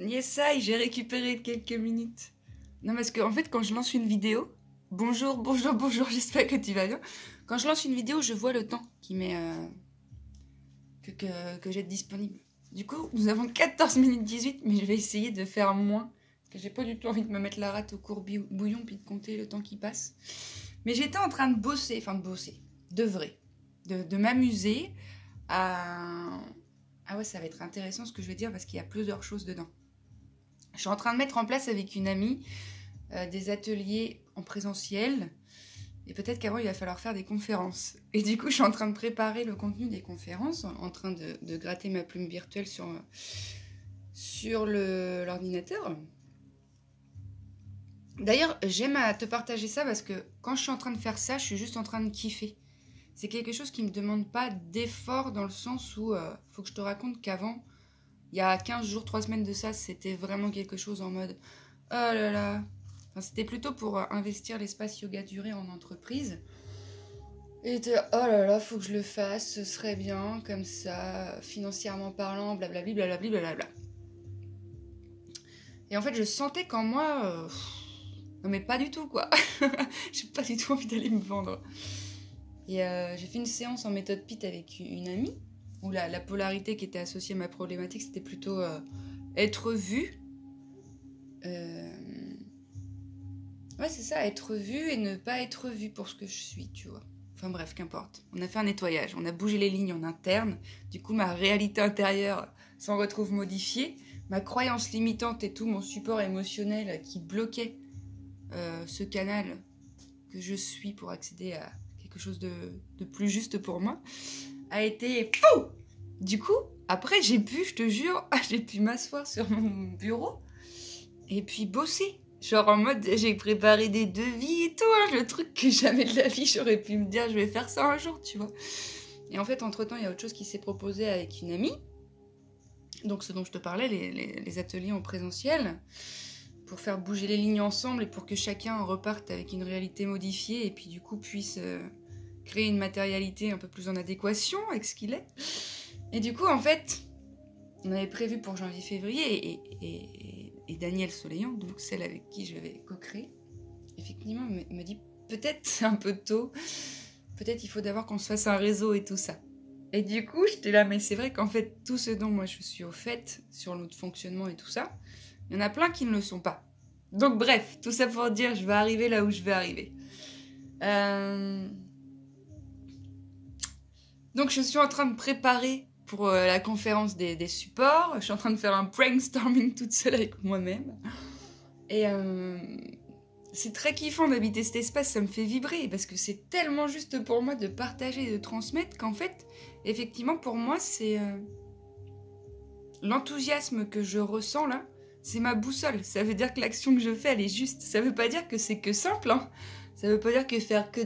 Yes, ça, j'ai récupéré quelques minutes. Non, parce qu'en fait, quand je lance une vidéo, bonjour, j'espère que tu vas bien. Quand je lance une vidéo, je vois le temps qui met que j'ai disponible. Du coup, nous avons 14 minutes 18, mais je vais essayer de faire moins. Parce que j'ai pas du tout envie de me mettre la rate au courbouillon puis de compter le temps qui passe. Mais j'étais en train de bosser, d'œuvrer, de m'amuser à... Ah ouais, ça va être intéressant ce que je vais dire parce qu'il y a plusieurs choses dedans. Je suis en train de mettre en place avec une amie des ateliers en présentiel. Et peut-être qu'avant, il va falloir faire des conférences. Et du coup, je suis en train de préparer le contenu des conférences, en train de gratter ma plume virtuelle sur l'ordinateur. D'ailleurs, j'aime à te partager ça parce que quand je suis en train de faire ça, je suis juste en train de kiffer. C'est quelque chose qui ne me demande pas d'effort dans le sens où faut que je te raconte qu'avant, il y a 15 jours, 3 semaines de ça, c'était vraiment quelque chose en mode « Oh là là !» Enfin, c'était plutôt pour investir l'espace yoga durée en entreprise. Et « Oh là là, faut que je le fasse, ce serait bien, comme ça, financièrement parlant, blablabli, blablabli, blablabla. » Et en fait, je sentais qu'en moi... non mais pas du tout, quoi. J'ai pas du tout envie d'aller me vendre. Et j'ai fait une séance en méthode PIT avec une amie, où la polarité qui était associée à ma problématique, c'était plutôt être vue. Ouais, c'est ça, être vue et ne pas être vue pour ce que je suis, tu vois. Enfin bref, qu'importe. On a fait un nettoyage, on a bougé les lignes en interne. Du coup, ma réalité intérieure s'en retrouve modifiée. Ma croyance limitante et tout mon support émotionnel qui bloquait ce canal que je suis pour accéder à quelque chose de plus juste pour moi, a été fou. Du coup, après, j'ai pu, je te jure, j'ai pu m'asseoir sur mon bureau et puis bosser. Genre en mode, j'ai préparé des devis et tout, hein, le truc que jamais de la vie j'aurais pu me dire, je vais faire ça un jour, tu vois. Et en fait, entre-temps, il y a autre chose qui s'est proposé avec une amie. Donc ce dont je te parlais, les ateliers en présentiel, pour faire bouger les lignes ensemble et pour que chacun reparte avec une réalité modifiée et puis du coup puisse créer une matérialité un peu plus en adéquation avec ce qu'il est. Et du coup, en fait, on avait prévu pour janvier-février et Danielle Soleillant, donc celle avec qui je vais co-créer, effectivement, me dit peut-être c'est un peu tôt, peut-être il faut d'abord qu'on se fasse un réseau et tout ça. Et du coup, j'étais là, mais c'est vrai qu'en fait, tout ce dont moi je suis au fait sur notre fonctionnement et tout ça, il y en a plein qui ne le sont pas. Donc bref, tout ça pour dire, je vais arriver là où je vais arriver. Donc je suis en train de préparer pour la conférence des supports. Je suis en train de faire un brainstorming toute seule avec moi-même. Et c'est très kiffant d'habiter cet espace, ça me fait vibrer parce que c'est tellement juste pour moi de partager et de transmettre qu'en fait, effectivement, pour moi, c'est l'enthousiasme que je ressens là, c'est ma boussole. Ça veut dire que l'action que je fais, elle est juste. Ça veut pas dire que c'est que simple, hein. Ça veut pas dire que faire que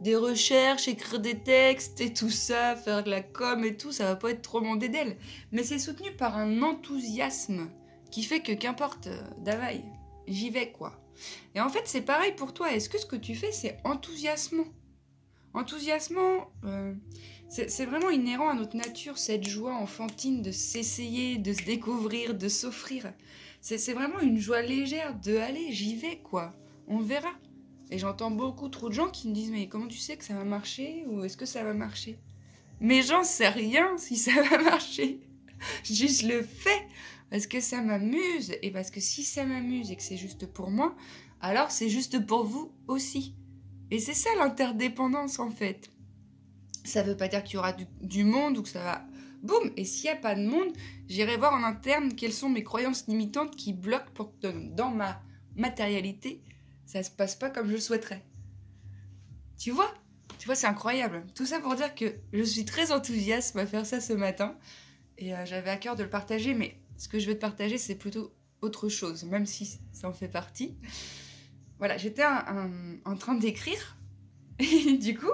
des recherches, écrire des textes et tout ça, faire de la com et tout, ça va pas être trop mon dédale. Mais c'est soutenu par un enthousiasme qui fait que qu'importe, Davaï, j'y vais quoi. Et en fait, c'est pareil pour toi. Est-ce que ce que tu fais, c'est enthousiasmant? Enthousiasmant, c'est vraiment inhérent à notre nature, cette joie enfantine de s'essayer, de se découvrir, de s'offrir. C'est vraiment une joie légère de aller, j'y vais quoi, on verra. Et j'entends beaucoup trop de gens qui me disent mais comment tu sais que ça va marcher ou est-ce que ça va marcher? Mais j'en sais rien si ça va marcher. Juste le fais parce que ça m'amuse et parce que si ça m'amuse et que c'est juste pour moi, alors c'est juste pour vous aussi. Et c'est ça l'interdépendance en fait. Ça veut pas dire qu'il y aura du monde ou que ça va... Boum. Et s'il n'y a pas de monde, j'irai voir en interne quelles sont mes croyances limitantes qui bloquent pour que dans ma matérialité, ça se passe pas comme je le souhaiterais. Tu vois, c'est incroyable. Tout ça pour dire que je suis très enthousiaste à faire ça ce matin. Et j'avais à cœur de le partager, mais ce que je veux te partager, c'est plutôt autre chose, même si ça en fait partie. Voilà, j'étais en train d'écrire. Et du coup,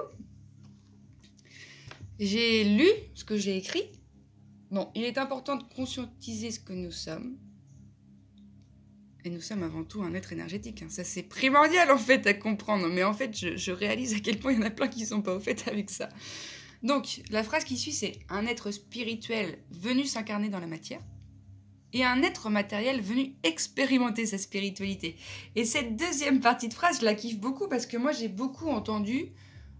j'ai lu ce que j'ai écrit. Bon, il est important de conscientiser ce que nous sommes. Et nous sommes avant tout un être énergétique. Hein. Ça, c'est primordial, en fait, à comprendre. Mais en fait, je réalise à quel point il y en a plein qui ne sont pas au fait avec ça. Donc, la phrase qui suit, c'est « Un être spirituel venu s'incarner dans la matière ». et un être matériel venu expérimenter sa spiritualité. Et cette deuxième partie de phrase, je la kiffe beaucoup parce que moi j'ai beaucoup entendu,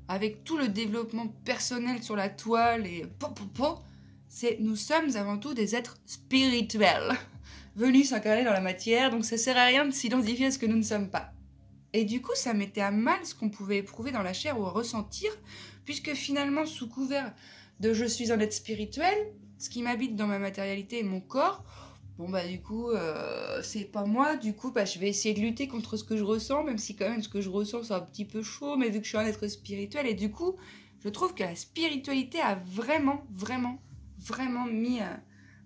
avec tout le développement personnel sur la toile et c'est nous sommes avant tout des êtres spirituels, venus s'incarner dans la matière, donc ça sert à rien de s'identifier à ce que nous ne sommes pas. Et du coup, ça mettait à mal ce qu'on pouvait éprouver dans la chair ou ressentir, puisque finalement, sous couvert de je suis un être spirituel, ce qui m'habite dans ma matérialité et mon corps, bon bah du coup, c'est pas moi, du coup, bah je vais essayer de lutter contre ce que je ressens, même si quand même ce que je ressens c'est un petit peu chaud, mais vu que je suis un être spirituel, et du coup, je trouve que la spiritualité a vraiment mis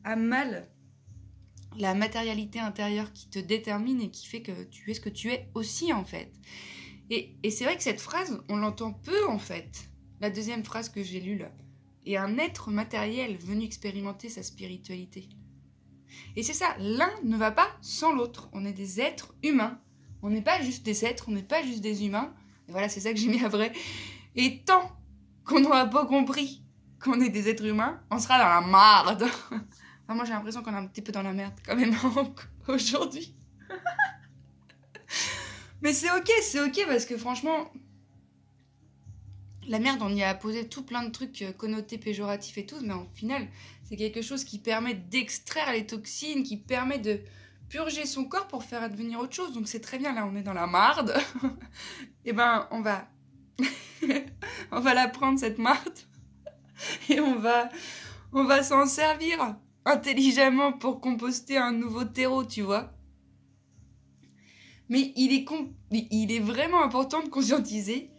à mal la matérialité intérieure qui te détermine et qui fait que tu es ce que tu es aussi en fait. Et c'est vrai que cette phrase, on l'entend peu en fait. La deuxième phrase que j'ai lue là. Et un être matériel venu expérimenter sa spiritualité. Et c'est ça, l'un ne va pas sans l'autre. On est des êtres humains. On n'est pas juste des êtres, on n'est pas juste des humains. Et voilà, c'est ça que j'ai mis après. Et tant qu'on n'aura pas compris qu'on est des êtres humains, on sera dans la marde. Enfin, moi j'ai l'impression qu'on est un petit peu dans la merde quand même aujourd'hui. Mais c'est ok parce que franchement, la merde, on y a posé tout plein de trucs connotés péjoratifs et tout, mais en final, c'est quelque chose qui permet d'extraire les toxines, qui permet de purger son corps pour faire advenir autre chose. Donc c'est très bien, là on est dans la marde. Et ben on va on va la prendre cette marde et on va s'en servir intelligemment pour composter un nouveau terreau, tu vois. Mais il est vraiment important de conscientiser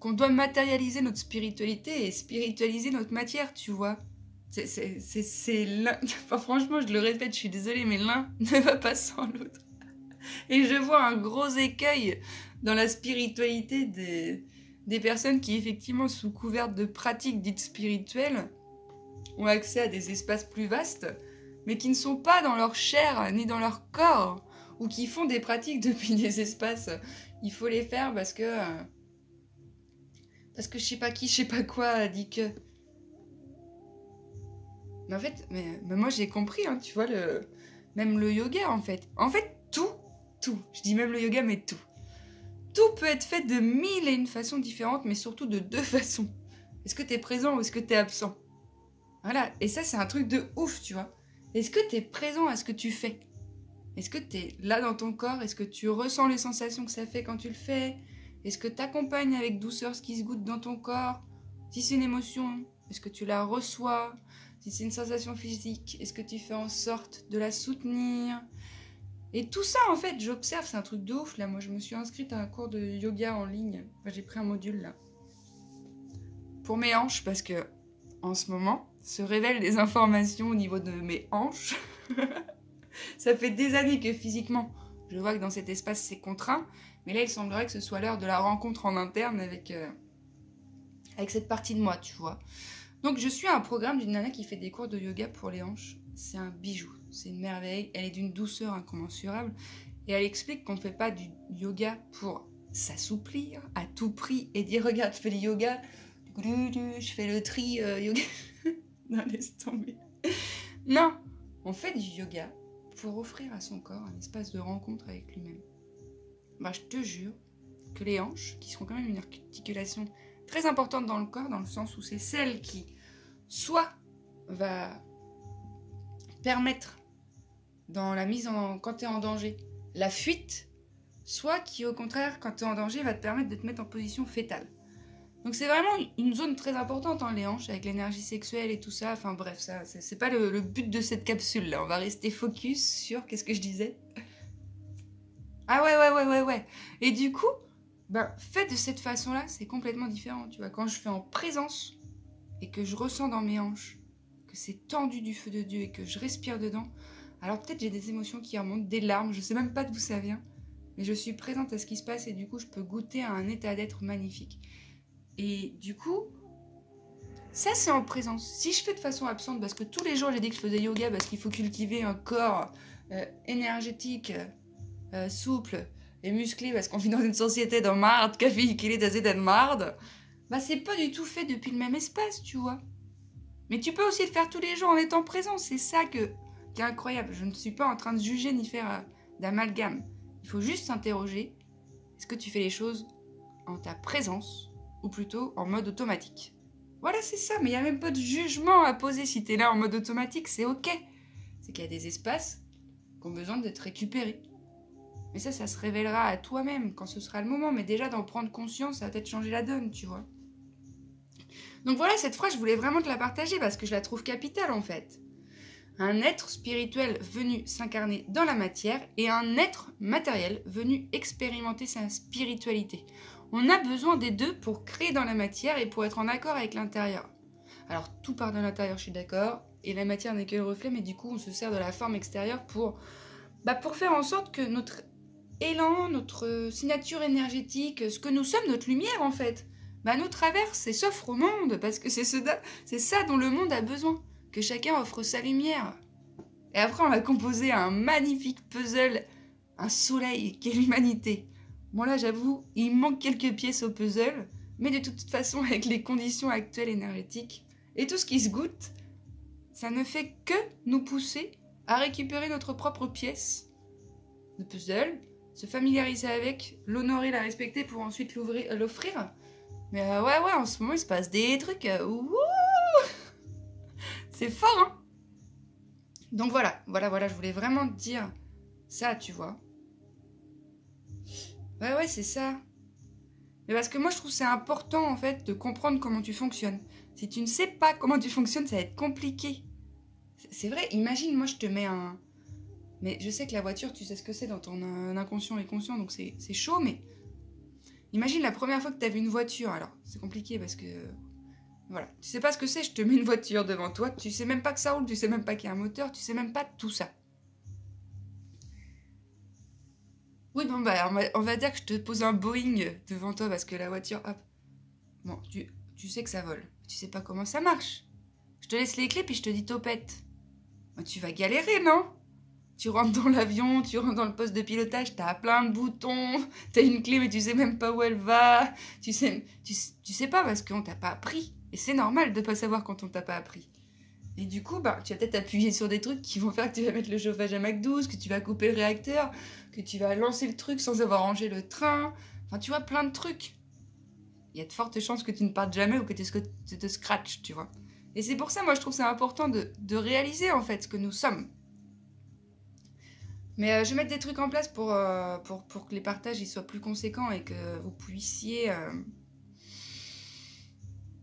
qu'on doit matérialiser notre spiritualité et spiritualiser notre matière, tu vois. C'est l'un... Enfin, franchement, je le répète, je suis désolée, mais l'un ne va pas sans l'autre. Et je vois un gros écueil dans la spiritualité des personnes qui, effectivement, sous couvert de pratiques dites spirituelles, ont accès à des espaces plus vastes, mais qui ne sont pas dans leur chair ni dans leur corps, ou qui font des pratiques depuis des espaces. Il faut les faire parce que je sais pas qui, je sais pas quoi a dit que... Mais en fait, mais moi j'ai compris, hein, tu vois, même le yoga en fait. En fait, tout, je dis même le yoga, mais tout. Tout peut être fait de 1001 façons différentes, mais surtout de 2 façons. Est-ce que t'es présent ou est-ce que t'es absent? Voilà, et ça c'est un truc de ouf, tu vois. Est-ce que t'es présent à ce que tu fais? Est-ce que t'es là dans ton corps? Est-ce que tu ressens les sensations que ça fait quand tu le fais? Est-ce que t'accompagnes avec douceur ce qui se goûte dans ton corps? Si c'est une émotion, est-ce que tu la reçois? Si c'est une sensation physique, est-ce que tu fais en sorte de la soutenir? Et tout ça, en fait, j'observe, c'est un truc de ouf, là. Moi, je me suis inscrite à un cours de yoga en ligne. Enfin, j'ai pris un module, là. Pour mes hanches, parce que, en ce moment, se révèlent des informations au niveau de mes hanches. Ça fait des années que, physiquement, je vois que dans cet espace, c'est contraint. Mais là, il semblerait que ce soit l'heure de la rencontre en interne avec cette partie de moi, tu vois. Donc, je suis à un programme d'une nana qui fait des cours de yoga pour les hanches. C'est un bijou, c'est une merveille. Elle est d'une douceur incommensurable. Et elle explique qu'on ne fait pas du yoga pour s'assouplir à tout prix et dire « Regarde, je fais du yoga, je fais le tri yoga. » Non, laisse tomber. Non, on fait du yoga pour offrir à son corps un espace de rencontre avec lui-même. Bah, je te jure que les hanches, qui sont quand même une articulation très importante dans le corps, dans le sens où c'est celle qui, soit va permettre, dans la mise en... quand tu es en danger, la fuite, soit qui, au contraire, quand tu es en danger, va te permettre de te mettre en position fétale. Donc c'est vraiment une zone très importante, hein, les hanches, avec l'énergie sexuelle et tout ça. Enfin bref, ça, c'est pas le but de cette capsule-là. On va rester focus sur... Qu'est-ce que je disais? Ah ouais. Et du coup, ben, fait de cette façon-là, c'est complètement différent, tu vois. Quand je fais en présence et que je ressens dans mes hanches que c'est tendu du feu de Dieu et que je respire dedans, alors peut-être j'ai des émotions qui remontent, des larmes, je sais même pas d'où ça vient, mais je suis présente à ce qui se passe et du coup, je peux goûter à un état d'être magnifique. Et du coup, ça c'est en présence. Si je fais de façon absente, parce que tous les jours j'ai dit que je faisais yoga parce qu'il faut cultiver un corps énergétique, souple et musclé, parce qu'on vit dans une société de marde, qui a véhiculé des idées de marde, bah c'est pas du tout fait depuis le même espace, tu vois. Mais tu peux aussi le faire tous les jours en étant présent, c'est ça que qui est incroyable. Je ne suis pas en train de juger ni faire d'amalgame. Il faut juste s'interroger. Est-ce que tu fais les choses en ta présence ou plutôt en mode automatique? Voilà, c'est ça, mais il n'y a même pas de jugement à poser. Si tu es là en mode automatique, c'est ok. C'est qu'il y a des espaces qui ont besoin d'être récupérés. Mais ça se révélera à toi-même quand ce sera le moment. Mais déjà, d'en prendre conscience, ça va peut-être changer la donne, tu vois. Donc voilà, cette phrase, je voulais vraiment te la partager parce que je la trouve capitale, en fait. Un être spirituel venu s'incarner dans la matière et un être matériel venu expérimenter sa spiritualité. On a besoin des deux pour créer dans la matière et pour être en accord avec l'intérieur. Alors, tout part de l'intérieur, je suis d'accord, et la matière n'est que le reflet, mais du coup, on se sert de la forme extérieure pour faire en sorte que notre élan, notre signature énergétique, ce que nous sommes, notre lumière, en fait, nous traverse et s'offre au monde, parce que c'est ça dont le monde a besoin, que chacun offre sa lumière. Et après, on va composer un magnifique puzzle, un soleil, qui est l'humanité. Bon là, j'avoue, il manque quelques pièces au puzzle, mais de toute façon, avec les conditions actuelles énergétiques et tout ce qui se goûte, ça ne fait que nous pousser à récupérer notre propre pièce de puzzle, se familiariser avec, l'honorer, la respecter pour ensuite l'offrir. Mais ouais, en ce moment, il se passe des trucs. C'est fort, hein. Donc voilà, je voulais vraiment te dire ça, tu vois. Ouais, c'est ça. Mais parce que moi, je trouve que c'est important, en fait, de comprendre comment tu fonctionnes. Si tu ne sais pas comment tu fonctionnes, ça va être compliqué. C'est vrai, imagine, moi, je te mets un... Mais je sais que la voiture, tu sais ce que c'est dans ton inconscient et conscient, donc c'est chaud, mais... Imagine la première fois que tu as vu une voiture. Alors, c'est compliqué parce que... Voilà. Tu sais pas ce que c'est, je te mets une voiture devant toi, tu sais même pas que ça roule, tu sais même pas qu'il y a un moteur, tu sais même pas tout ça. Oui, bon, on va dire que je te pose un Boeing devant toi parce que la voiture, hop. Bon, tu sais que ça vole. Tu sais pas comment ça marche. Je te laisse les clés puis je te dis topette. Tu vas galérer, non? Tu rentres dans l'avion, tu rentres dans le poste de pilotage, t'as plein de boutons, t'as une clé mais tu sais même pas où elle va. Tu sais pas parce qu'on t'a pas appris. Et c'est normal de pas savoir quand on t'a pas appris. Et du coup, tu vas peut-être appuyer sur des trucs qui vont faire que tu vas mettre le chauffage à Mach 12, que tu vas couper le réacteur, que tu vas lancer le truc sans avoir rangé le train. Enfin, tu vois, plein de trucs. Il y a de fortes chances que tu ne partes jamais ou que tu te scratches, tu vois. Et c'est pour ça, moi, je trouve ça important de réaliser, en fait, ce que nous sommes. Mais je vais mettre des trucs en place pour que les partages ils soient plus conséquents et que vous puissiez...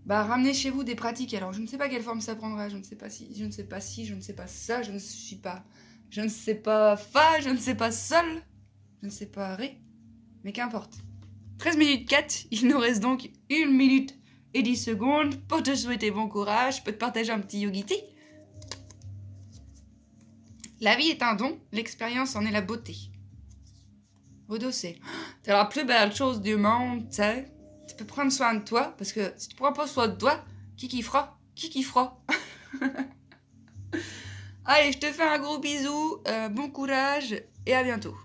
ramener chez vous des pratiques. Alors, je ne sais pas quelle forme ça prendra, je ne sais pas si, je ne sais pas ça, je ne sais pas fa, je ne sais pas sol, je ne sais pas ré, mais qu'importe. 13 minutes 4, il nous reste donc 1 minute et 10 secondes pour te souhaiter bon courage, je peux te partager un petit yogiti. La vie est un don, l'expérience en est la beauté. Odo, c'est la plus belle chose du monde, tu sais. Tu peux prendre soin de toi, parce que si tu prends pas soin de toi, qui fera? Allez, je te fais un gros bisou, bon courage et à bientôt.